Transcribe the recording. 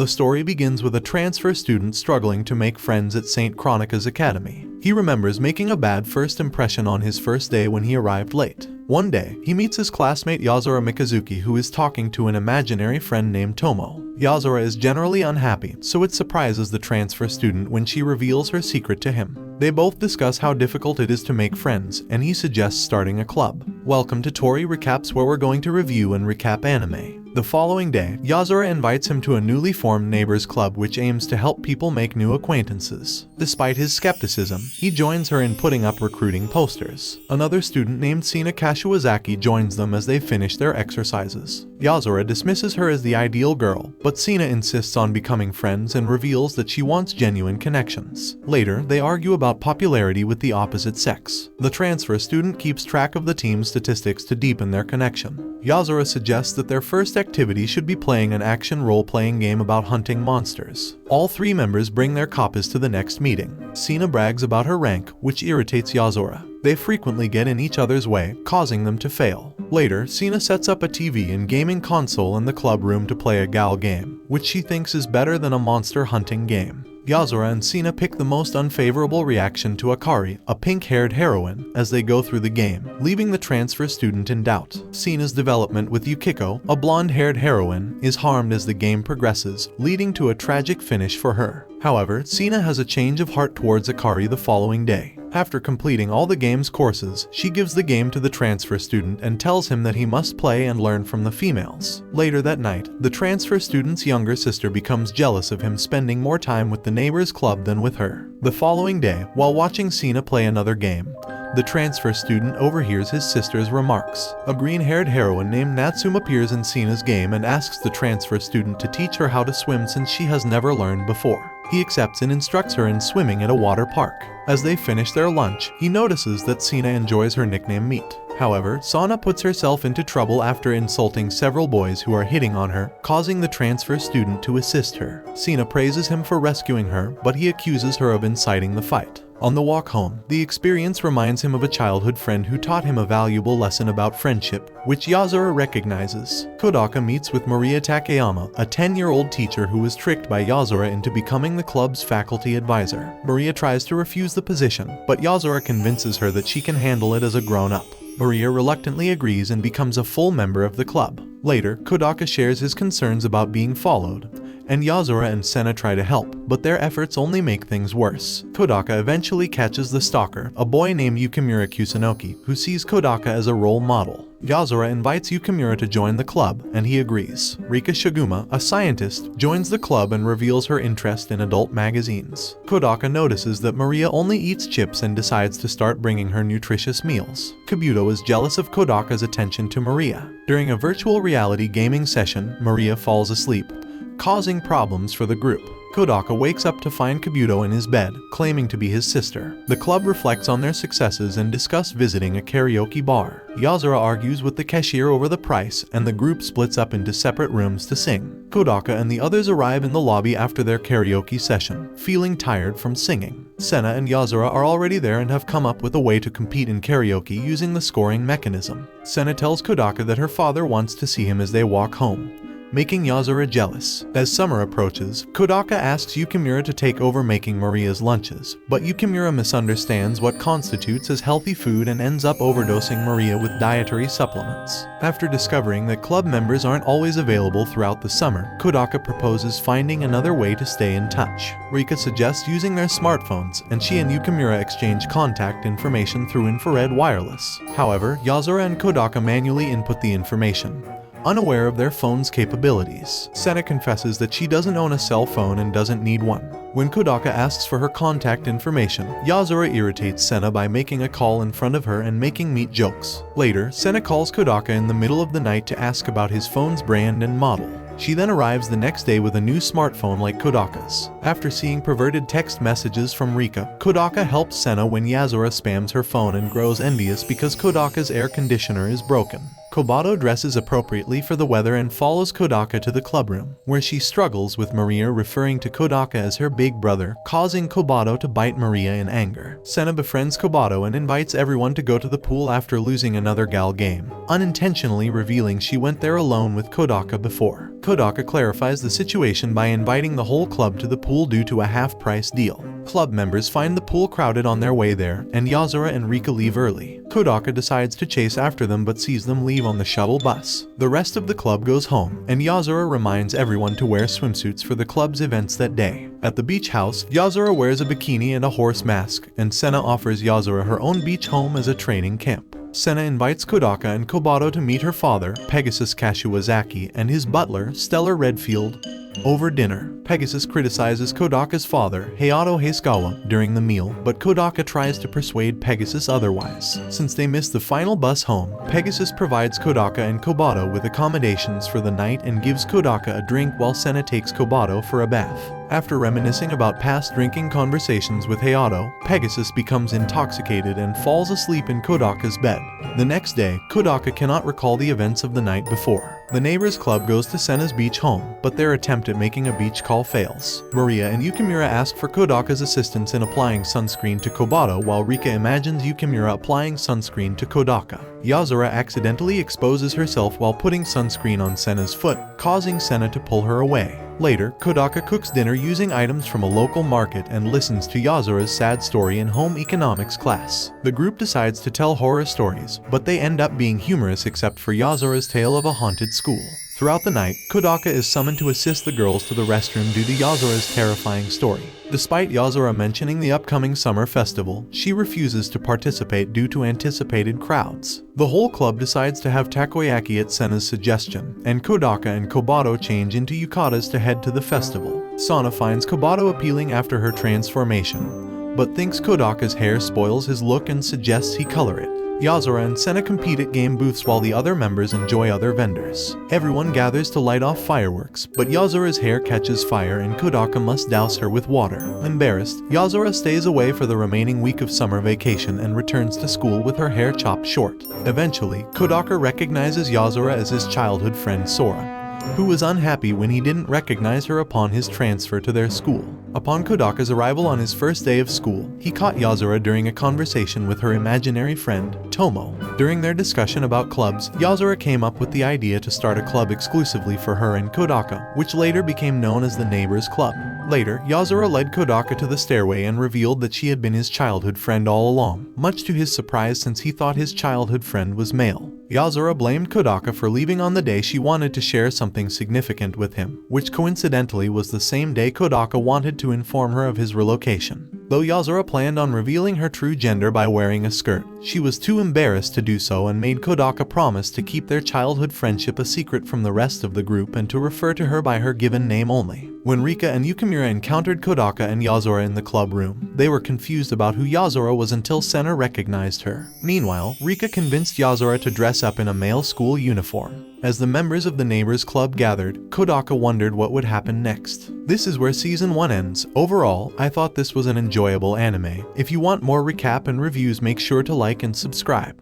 The story begins with a transfer student struggling to make friends at St. Chronica's Academy. He remembers making a bad first impression on his first day when he arrived late. One day, he meets his classmate Yozora Mikazuki, who is talking to an imaginary friend named Tomo. Yozora is generally unhappy, so it surprises the transfer student when she reveals her secret to him. They both discuss how difficult it is to make friends, and he suggests starting a club. Welcome to Tori Recaps, where we're going to review and recap anime. The following day, Yozora invites him to a newly formed neighbors club which aims to help people make new acquaintances. Despite his skepticism, he joins her in putting up recruiting posters. Another student named Sena joins them as they finish their exercises. Yozora dismisses her as the ideal girl, but Sena insists on becoming friends and reveals that she wants genuine connections. Later, they argue about popularity with the opposite sex. The transfer student keeps track of the team's statistics to deepen their connection. Yozora suggests that their first activity should be playing an action role-playing game about hunting monsters. All three members bring their copies to the next meeting. Sena brags about her rank, which irritates Yozora. They frequently get in each other's way, causing them to fail. Later, Sena sets up a TV and gaming console in the club room to play a gal game, which she thinks is better than a monster hunting game. Yozora and Sena pick the most unfavorable reaction to Akari, a pink-haired heroine, as they go through the game, leaving the transfer student in doubt. Sena's development with Yukiko, a blonde-haired heroine, is harmed as the game progresses, leading to a tragic finish for her. However, Sena has a change of heart towards Akari the following day. After completing all the game's courses, she gives the game to the transfer student and tells him that he must play and learn from the females. Later that night, the transfer student's younger sister becomes jealous of him spending more time with the neighbors club than with her. The following day, while watching Sena play another game, the transfer student overhears his sister's remarks. A green-haired heroine named Natsume appears in Sena's game and asks the transfer student to teach her how to swim since she has never learned before. He accepts and instructs her in swimming at a water park. As they finish their lunch, he notices that Sena enjoys her nickname Meat. However, Sena puts herself into trouble after insulting several boys who are hitting on her, causing the transfer student to assist her. Sena praises him for rescuing her, but he accuses her of inciting the fight. On the walk home, the experience reminds him of a childhood friend who taught him a valuable lesson about friendship, which Yozora recognizes. Kodaka meets with Maria Takayama, a 10-year-old teacher who was tricked by Yozora into becoming the club's faculty advisor. Maria tries to refuse the position, but Yozora convinces her that she can handle it as a grown-up. Maria reluctantly agrees and becomes a full member of the club. Later, Kodaka shares his concerns about being followed, and Yozora and Sena try to help, but their efforts only make things worse. Kodaka eventually catches the stalker, a boy named Yukimura Kusunoki, who sees Kodaka as a role model. Yozora invites Yukimura to join the club, and he agrees. Rika Shiguma, a scientist, joins the club and reveals her interest in adult magazines. Kodaka notices that Maria only eats chips and decides to start bringing her nutritious meals. Kabuto is jealous of Kodaka's attention to Maria. During a virtual reality gaming session, Maria falls asleep, causing problems for the group. Kodaka wakes up to find Kabuto in his bed, claiming to be his sister. The club reflects on their successes and discuss visiting a karaoke bar. Yozora argues with the cashier over the price, and the group splits up into separate rooms to sing. Kodaka and the others arrive in the lobby after their karaoke session, feeling tired from singing. Sena and Yozora are already there and have come up with a way to compete in karaoke using the scoring mechanism. Sena tells Kodaka that her father wants to see him as they walk home, making Yozora jealous. As summer approaches, Kodaka asks Yukimura to take over making Maria's lunches, but Yukimura misunderstands what constitutes as healthy food and ends up overdosing Maria with dietary supplements. After discovering that club members aren't always available throughout the summer, Kodaka proposes finding another way to stay in touch. Rika suggests using their smartphones, and she and Yukimura exchange contact information through infrared wireless. However, Yozora and Kodaka manually input the information, unaware of their phone's capabilities. Sena confesses that she doesn't own a cell phone and doesn't need one. When Kodaka asks for her contact information, Yozora irritates Sena by making a call in front of her and making Meat jokes. Later, Sena calls Kodaka in the middle of the night to ask about his phone's brand and model. She then arrives the next day with a new smartphone like Kodaka's. After seeing perverted text messages from Rika, Kodaka helps Sena when Yozora spams her phone and grows envious because Kodaka's air conditioner is broken. Kobato dresses appropriately for the weather and follows Kodaka to the clubroom, where she struggles with Maria referring to Kodaka as her big brother, causing Kobato to bite Maria in anger. Sena befriends Kobato and invites everyone to go to the pool after losing another gal game, unintentionally revealing she went there alone with Kodaka before. Kodaka clarifies the situation by inviting the whole club to the pool due to a half-price deal. Club members find the pool crowded on their way there, and Yozora and Rika leave early. Kodaka decides to chase after them but sees them leave on the shuttle bus. The rest of the club goes home, and Yozora reminds everyone to wear swimsuits for the club's events that day. At the beach house, Yozora wears a bikini and a horse mask, and Sena offers Yozora her own beach home as a training camp. Sena invites Kodaka and Kobato to meet her father, Pegasus Kashiwazaki, and his butler, Stellar Redfield, over dinner. Pegasus criticizes Kodaka's father, Hayato Heisugawa, during the meal, but Kodaka tries to persuade Pegasus otherwise. Since they miss the final bus home, Pegasus provides Kodaka and Kobato with accommodations for the night and gives Kodaka a drink while Sena takes Kobato for a bath. After reminiscing about past drinking conversations with Hayato, Pegasus becomes intoxicated and falls asleep in Kodaka's bed. The next day, Kodaka cannot recall the events of the night before. The neighbors' club goes to Sena's beach home, but their attempt at making a beach call fails. Maria and Yukimura ask for Kodaka's assistance in applying sunscreen to Kobato, while Rika imagines Yukimura applying sunscreen to Kodaka. Yozora accidentally exposes herself while putting sunscreen on Sena's foot, causing Sena to pull her away. Later, Kodaka cooks dinner using items from a local market and listens to Yozora's sad story in home economics class. The group decides to tell horror stories, but they end up being humorous except for Yozora's tale of a haunted school. Throughout the night, Kodaka is summoned to assist the girls to the restroom due to Yozora's terrifying story. Despite Yozora mentioning the upcoming summer festival, she refuses to participate due to anticipated crowds. The whole club decides to have takoyaki at Sena's suggestion, and Kodaka and Kobato change into yukatas to head to the festival. Sena finds Kobato appealing after her transformation, but thinks Kodaka's hair spoils his look and suggests he color it. Yozora and Sena compete at game booths while the other members enjoy other vendors. Everyone gathers to light off fireworks, but Yozora's hair catches fire and Kodaka must douse her with water. Embarrassed, Yozora stays away for the remaining week of summer vacation and returns to school with her hair chopped short. Eventually, Kodaka recognizes Yozora as his childhood friend Sora, who was unhappy when he didn't recognize her upon his transfer to their school. Upon Kodaka's arrival on his first day of school, he caught Yozora during a conversation with her imaginary friend, Tomo. During their discussion about clubs, Yozora came up with the idea to start a club exclusively for her and Kodaka, which later became known as the Neighbors Club. Later, Yozora led Kodaka to the stairway and revealed that she had been his childhood friend all along, much to his surprise since he thought his childhood friend was male. Yozora blamed Kodaka for leaving on the day she wanted to share something significant with him, which coincidentally was the same day Kodaka wanted to inform her of his relocation. Though Yozora planned on revealing her true gender by wearing a skirt, she was too embarrassed to do so and made Kodaka promise to keep their childhood friendship a secret from the rest of the group and to refer to her by her given name only. When Rika and Yukimura encountered Kodaka and Yozora in the club room, they were confused about who Yozora was until Sena recognized her. Meanwhile, Rika convinced Yozora to dress up in a male school uniform. As the members of the Neighbors Club gathered, Kodaka wondered what would happen next. This is where Season 1 ends. Overall, I thought this was an enjoyable anime. If you want more recap and reviews, make sure to like and subscribe.